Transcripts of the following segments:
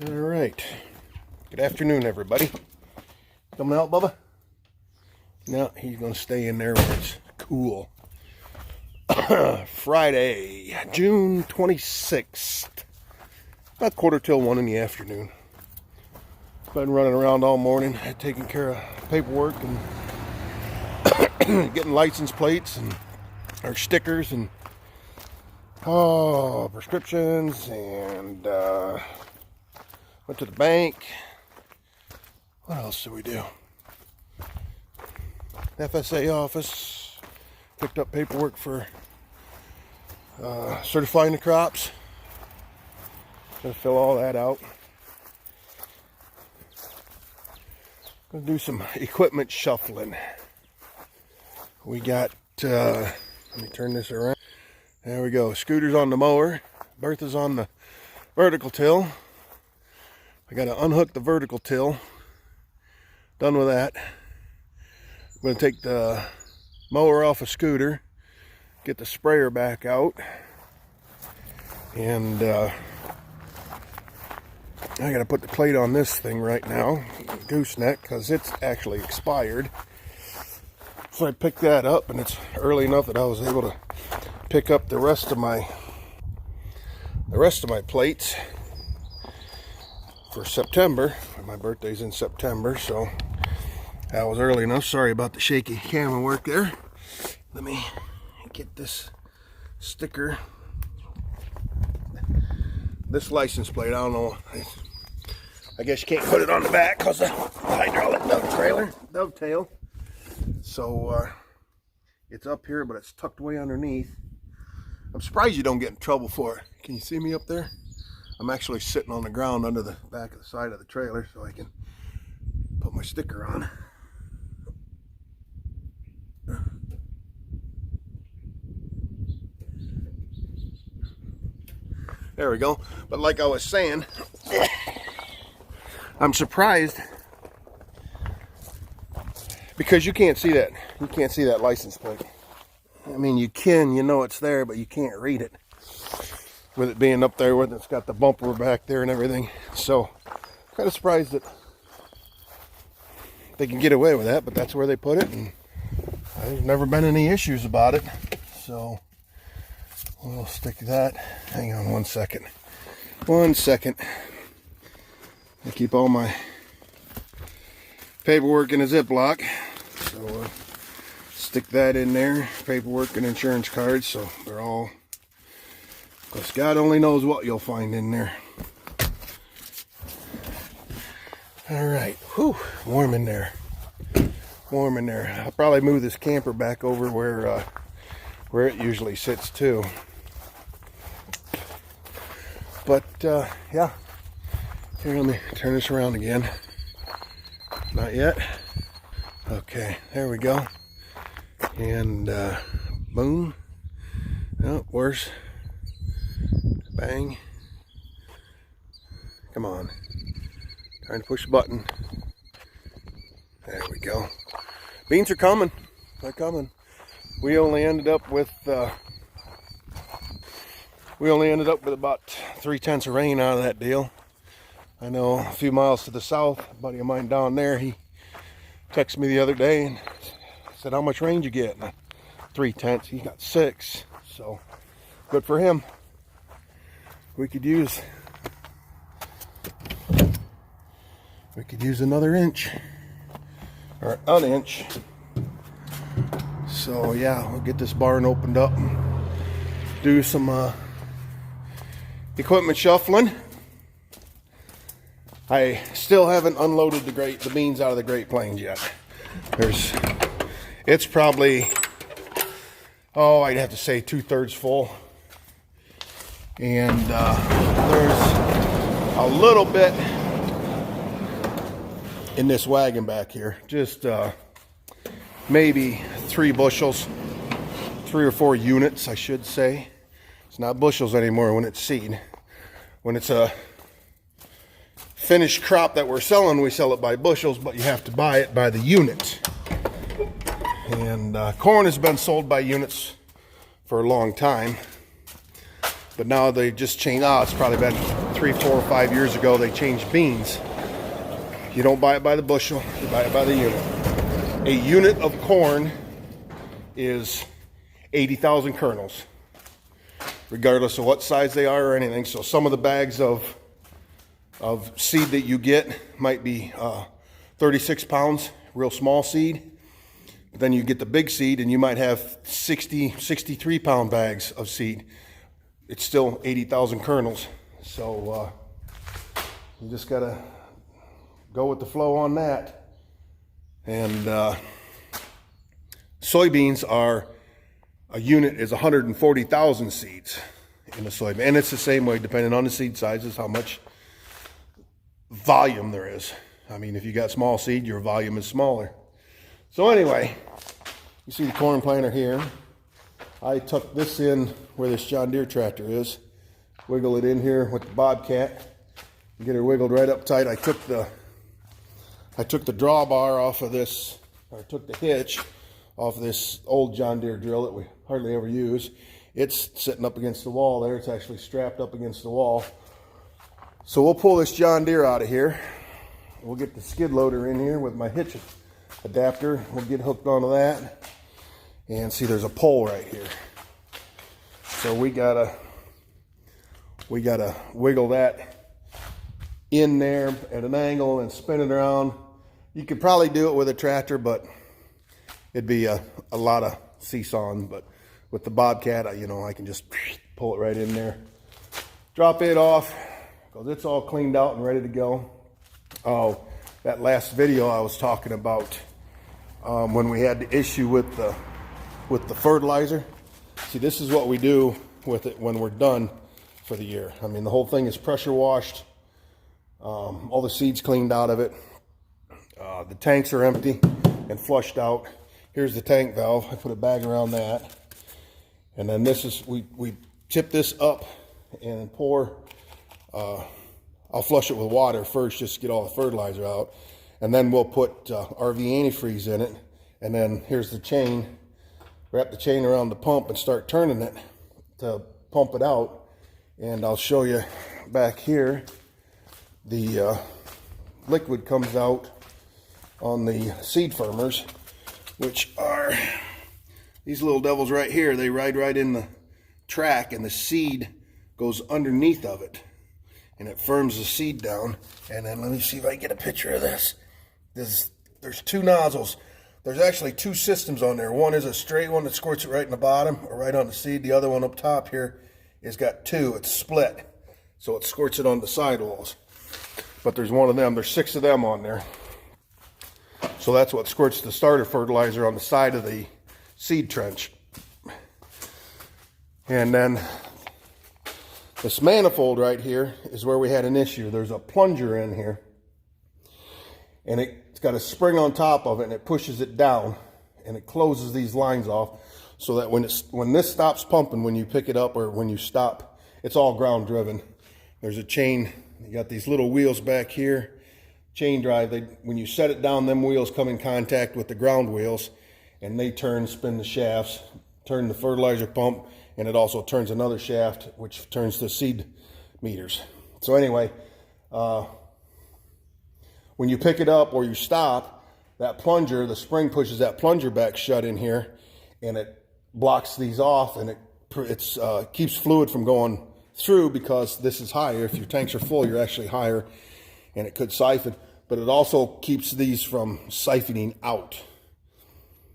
All right. Good afternoon, everybody. Coming out, Bubba? No, he's going to stay in there where it's cool. Friday, June 26th. About 1:45 in the afternoon. Been running around all morning, taking care of paperwork and getting license plates and our stickers and prescriptions, and went to the bank. What else did we do? FSA office. Picked up paperwork for certifying the crops. Gonna fill all that out. Gonna do some equipment shuffling. We got, let me turn this around. There we go. Scooter's on the mower. Bertha's on the vertical till. I got to unhook the vertical till. Done with that. I'm going to take the mower off a Scooter. Get the sprayer back out. And I got to put the plate on this thing right now. Gooseneck, because it's actually expired. So I picked that up, and it's early enough that I was able to pick up the rest of my plates for September. My birthday's in September, so that was early enough. Sorry about the shaky camera work there. Let me get this sticker. This license plate, I don't know. I guess you can't put it on the back because of the hydraulic dovetail. So it's up here, but it's tucked way underneath. I'm surprised you don't get in trouble for it. Can you see me up there? I'm actually sitting on the ground under the back of the side of the trailer so I can put my sticker on. There we go. But like I was saying, I'm surprised because you can't see that. You can't see that license plate. I mean, you can, you know it's there, but you can't read it. With it being up there, with it's got the bumper back there and everything. So, kind of surprised that they can get away with that, but that's where they put it. And there's never been any issues about it. So, we'll stick that. Hang on one second. One second. I keep all my paperwork in a Ziploc. So, stick that in there. Paperwork and insurance cards. So, they're all... because God only knows what you'll find in there. All right. Whew. Warm in there. Warm in there. I'll probably move this camper back over where it usually sits too. But yeah. Here, let me turn this around again. Not yet. Okay. There we go. And boom. Oh, worse. Bang. Come on. Trying to push the button. There we go. Beans are coming. They're coming. We only ended up with about 3/10 of rain out of that deal. I know a few miles to the south, a buddy of mine down there, he texted me the other day and said, how much rain did you get? 3/10. He got 6. So good for him. We could use another inch or an inch. So yeah, we'll get this barn opened up and do some equipment shuffling. I still haven't unloaded the beans out of the Great Plains yet. It's probably, I'd have to say 2/3 full. And there's a little bit in this wagon back here. Just maybe 3 bushels, 3 or 4 units, I should say. It's not bushels anymore when it's seed. When it's a finished crop that we're selling, we sell it by bushels, but you have to buy it by the unit. And corn has been sold by units for a long time. But now they just changed. It's probably been 3, 4, or 5 years ago, they changed beans. You don't buy it by the bushel, you buy it by the unit. A unit of corn is 80,000 kernels, regardless of what size they are or anything. So some of the bags of seed that you get might be 36 pounds, real small seed. But then you get the big seed and you might have 60, 63 pound bags of seed. It's still 80,000 kernels. So you just gotta go with the flow on that. And soybeans are, a unit is 140,000 seeds in the soybean. And it's the same way, depending on the seed sizes, how much volume there is. I mean, if you got small seed, your volume is smaller. So anyway, you see the corn planter here. I tucked this in where this John Deere tractor is. Wiggle it in here with the Bobcat. Get her wiggled right up tight. I took the drawbar off of this, or took the hitch off of this old John Deere drill that we hardly ever use. It's sitting up against the wall there. It's actually strapped up against the wall. So we'll pull this John Deere out of here. We'll get the skid loader in here with my hitch adapter. We'll get hooked onto that. And see, there's a pole right here. So we gotta wiggle that in there at an angle and spin it around. You could probably do it with a tractor, but it'd be a lot of seesawing. But with the Bobcat, I can just pull it right in there. Drop it off, because it's all cleaned out and ready to go. Oh, that last video I was talking about, when we had the issue with the fertilizer. See, this is what we do with it when we're done for the year. I mean, the whole thing is pressure washed. All the seeds cleaned out of it. The tanks are empty and flushed out. Here's the tank valve. I put a bag around that. And then this is, we tip this up and pour, I'll flush it with water first just to get all the fertilizer out. And then we'll put RV antifreeze in it. And then here's the chain. Wrap the chain around the pump and start turning it to pump it out. And I'll show you back here. The liquid comes out on the seed firmers, which are these little devils right here. They ride right in the track, and the seed goes underneath of it, and it firms the seed down. And then let me see if I can get a picture of this. There's two nozzles. There's actually two systems on there. One is a straight one that squirts it right in the bottom or right on the seed. The other one up top here has got two. It's split, so it squirts it on the sidewalls. But there's one of them. There's 6 of them on there. So that's what squirts the starter fertilizer on the side of the seed trench. And then this manifold right here is where we had an issue. There's a plunger in here, and it's got a spring on top of it, and it pushes it down, and it closes these lines off so that when this stops pumping, when you pick it up or when you stop, it's all ground driven. There's a chain. You got these little wheels back here, chain drive. When you set it down, them wheels come in contact with the ground wheels, and they spin the shafts, turn the fertilizer pump, and it also turns another shaft, which turns the seed meters. So anyway, when you pick it up or you stop, that plunger, the spring pushes that plunger back shut in here, and it blocks these off, and it keeps fluid from going through, because this is higher. If your tanks are full, you're actually higher, and it could siphon, but it also keeps these from siphoning out.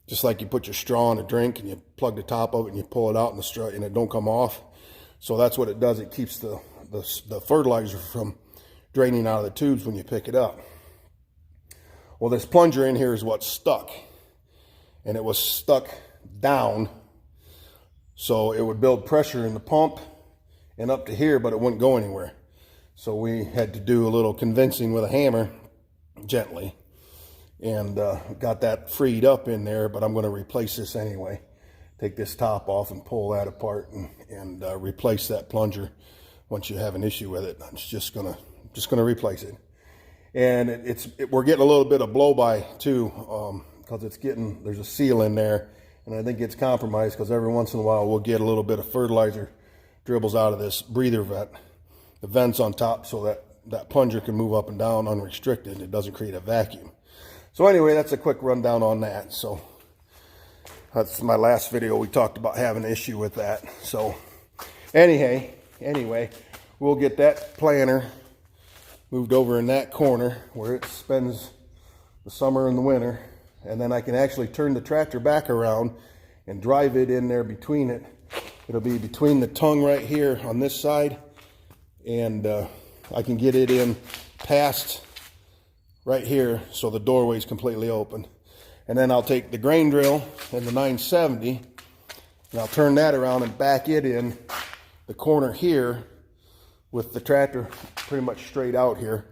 Just like you put your straw in a drink and you plug the top of it and you pull it out, and the straw, and it don't come off. So that's what it does. It keeps the fertilizer from draining out of the tubes when you pick it up. Well, this plunger in here is what's stuck, and it was stuck down, so it would build pressure in the pump and up to here, but it wouldn't go anywhere. So we had to do a little convincing with a hammer, gently, and got that freed up in there. But I'm going to replace this anyway. Take this top off and pull that apart and replace that plunger. Once you have an issue with it, I'm just gonna replace it. And we're getting a little bit of blow by too, because there's a seal in there, and I think it's compromised, because every once in a while we'll get a little bit of fertilizer dribbles out of this breather vent. the vents on top so that that plunger can move up and down unrestricted. It doesn't create a vacuum. So anyway, that's a quick rundown on that. So that's my last video. We talked about having an issue with that. So anyway, we'll get that planter moved over in that corner where it spends the summer and the winter. And then I can actually turn the tractor back around and drive it in there between it. It'll be between the tongue right here on this side, and I can get it in past right here so the doorway is completely open. And then I'll take the grain drill and the 970 and I'll turn that around and back it in the corner here with the tractor pretty much straight out here,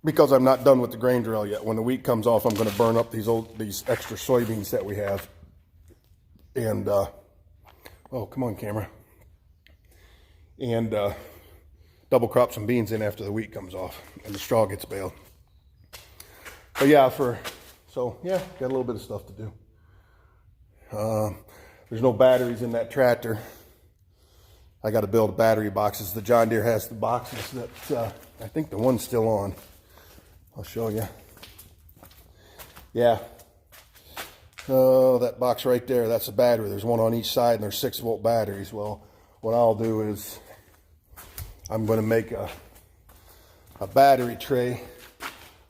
because I'm not done with the grain drill yet. When the wheat comes off, I'm going to burn up these extra soybeans that we have. And oh, come on, camera. And double crop some beans in after the wheat comes off and the straw gets baled. But yeah, got a little bit of stuff to do. There's no batteries in that tractor. I got to build battery boxes. The John Deere has the boxes that I think the one's still on. I'll show you. Yeah. Oh, that box right there, that's a battery. There's one on each side and there's 6-volt batteries. Well, what I'll do is I'm going to make a battery tray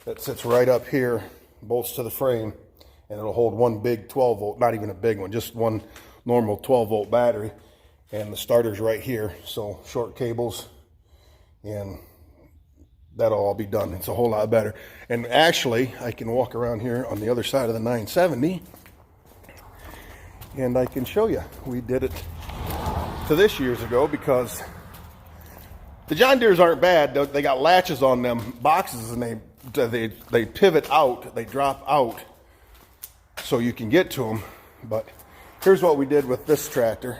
that sits right up here, bolts to the frame, and it'll hold one big 12-volt, not even a big one, just one normal 12-volt battery. And the starter's right here, so short cables, and that'll all be done. It's a whole lot better. And actually, I can walk around here on the other side of the 970, and I can show you. We did it to this years ago because the John Deeres aren't bad. They got latches on them boxes, and they pivot out, they drop out, so you can get to them. But here's what we did with this tractor.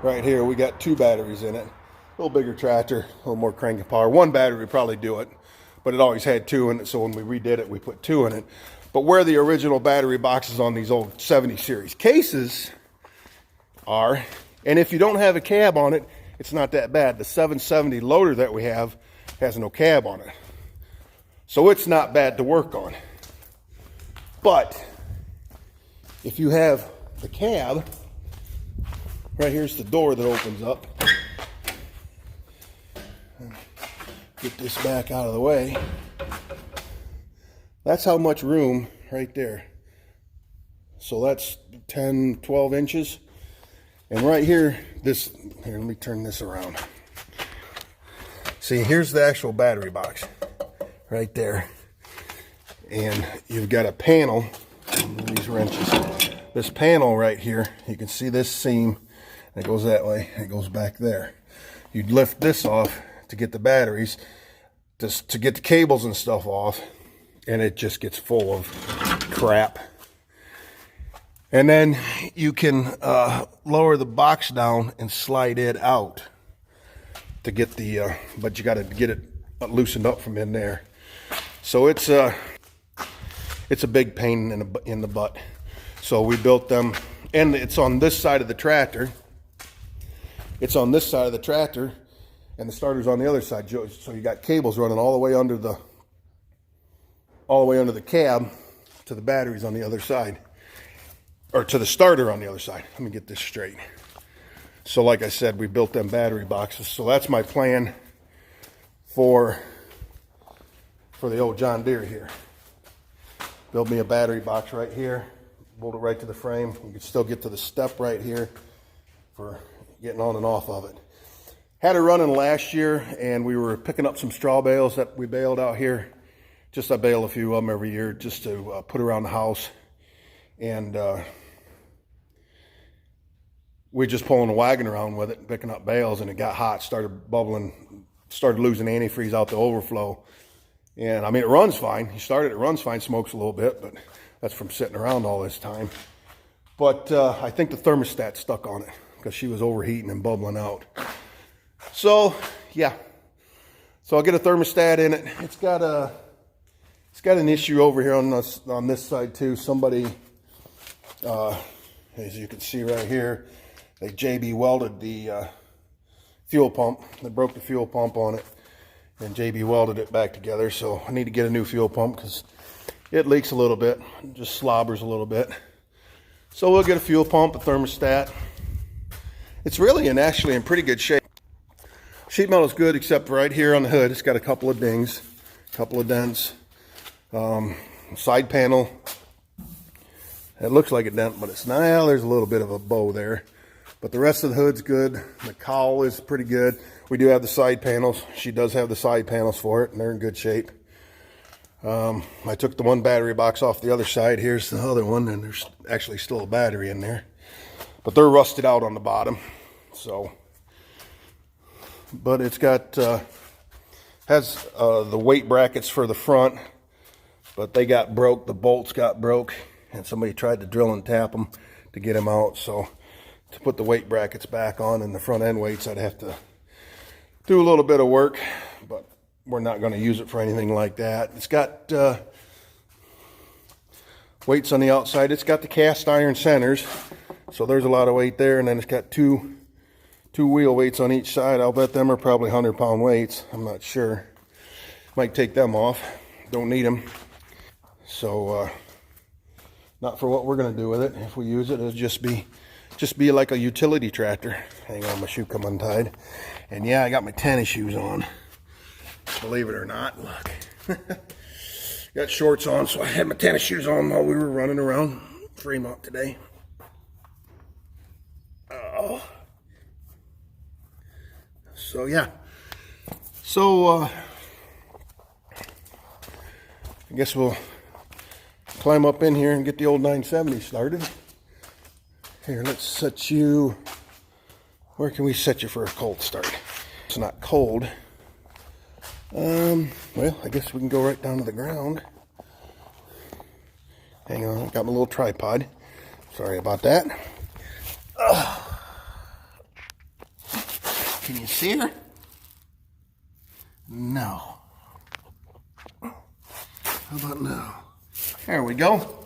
Right here, we got 2 batteries in it. A little bigger tractor, a little more cranking power. 1 battery would probably do it, but it always had 2 in it, so when we redid it, we put 2 in it. But where the original battery boxes on these old 70 series cases are, and if you don't have a cab on it, it's not that bad. The 770 loader that we have has no cab on it, so it's not bad to work on. But if you have the cab, right here's the door that opens up. Get this back out of the way. That's how much room right there. So that's 10, 12 inches. And right here, here, let me turn this around. See, here's the actual battery box right there. And you've got a panel, these wrenches. This panel right here, you can see this seam. It goes that way, it goes back there. You'd lift this off to get the batteries, just to get the cables and stuff off, and it just gets full of crap. And then you can lower the box down and slide it out to get the, but you got to get it loosened up from in there. So it's a big pain in the butt. So we built them, and it's on this side of the tractor. It's on this side of the tractor, and the starter's on the other side. So you got cables running all the way under the cab to the batteries on the other side, or to the starter on the other side. Let me get this straight. So like I said, we built them battery boxes. So that's my plan for the old John Deere here. Build me a battery box right here, bolt it right to the frame. You can still get to the step right here for getting on and off of it. Had it running last year, and we were picking up some straw bales that we baled out here. I bale a few of them every year just to put around the house. And we just pulling a wagon around with it, picking up bales, and it got hot, started bubbling, started losing antifreeze out the overflow. And I mean, it runs fine. It runs fine, smokes a little bit, but that's from sitting around all this time. But I think the thermostat stuck on it because she was overheating and bubbling out. So yeah, so I'll get a thermostat in it. It's got an issue over here on this side too. Somebody, as you can see right here, they JB welded the fuel pump. They broke the fuel pump on it, and JB welded it back together. So I need to get a new fuel pump because it leaks a little bit, it just slobbers a little bit. So we'll get a fuel pump, a thermostat. It's really actually in pretty good shape. Sheet metal is good, except right here on the hood, it's got a couple of dings, a couple of dents. Side panel, it looks like a dent, but it's not. Well, there's a little bit of a bow there. But the rest of the hood's good. The cowl is pretty good. We do have the side panels. She does have the side panels for it, and they're in good shape. I took the one battery box off the other side. Here's the other one, and there's actually still a battery in there. But they're rusted out on the bottom. So, but it's got, has the weight brackets for the front, but they got broke. The bolts got broke, and somebody tried to drill and tap them to get them out. So to put the weight brackets back on and the front end weights, I'd have to do a little bit of work, but we're not going to use it for anything like that. It's got weights on the outside. It's got the cast iron centers, so there's a lot of weight there. And then it's got two wheel weights on each side. I'll bet them are probably 100-pound weights. I'm not sure. Might take them off. Don't need them. So not for what we're going to do with it. If we use it, it'll just be like a utility tractor. Hang on, my shoe come untied. And yeah, I got my tennis shoes on. Believe it or not, look. Got shorts on, so I had my tennis shoes on while we were running around Fremont today. Oh. So yeah. So I guess we'll climb up in here and get the old 970 started. Here, let's set you. Where can we set you for a cold start? It's not cold. Well, I guess we can go right down to the ground. Hang on, I got my little tripod. Sorry about that. Oh. Can you see her? No. How about now? There we go.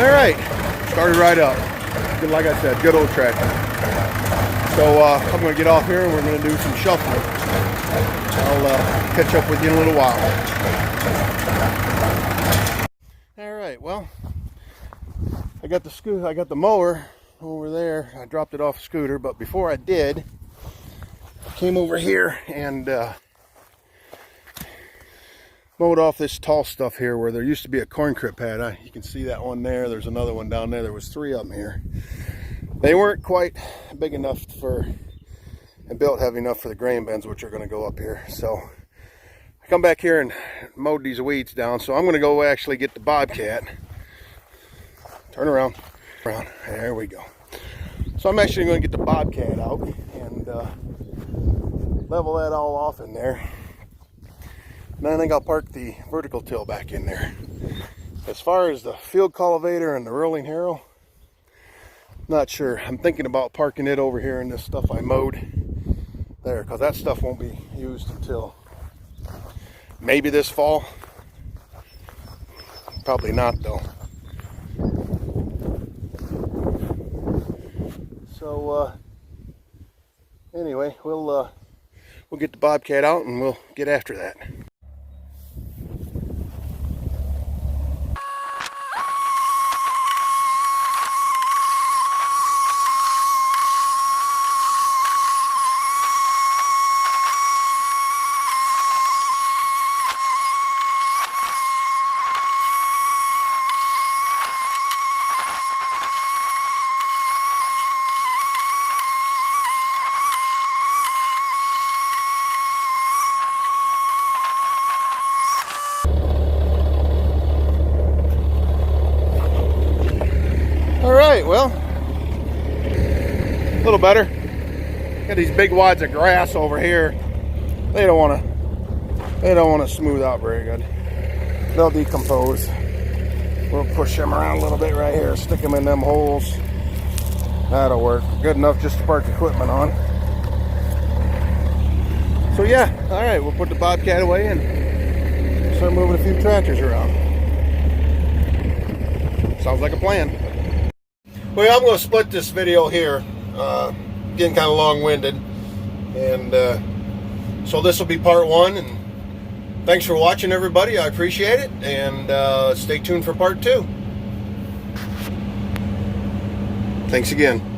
All right, started right up. Good, like I said, good old tractor. So I'm going to get off here and we're going to do some shuffling. I'll catch up with you in a little while. All right, well, I got the mower over there. I dropped it off a scooter, but before I did, I came over here and mowed off this tall stuff here where there used to be a corn crib pad. You can see that one there. There's another one down there. There was 3 of them here. They weren't quite big enough and built heavy enough for the grain bins, which are going to go up here. So I come back here and mowed these weeds down. So I'm going to go actually get the Bobcat. Turn around. There we go. So I'm actually going to get the Bobcat out and level that all off in there. And I think I'll park the vertical till back in there. As far as the field cultivator and the rolling harrow, not sure. I'm thinking about parking it over here in this stuff I mowed there, because that stuff won't be used until maybe this fall. Probably not though. So anyway, we'll get the Bobcat out and we'll get after that. little better. Got these big wads of grass over here. They don't want to smooth out very good. They'll decompose. We'll push them around a little bit right here, stick them in them holes. That'll work. Good enough just to park equipment on. So yeah, all right, we'll put the Bobcat away and start moving a few tractors around. Sounds like a plan. Well, I'm going to split this video here. Getting kind of long-winded. And so this will be part one. And thanks for watching, everybody. I appreciate it. And stay tuned for part two. Thanks again.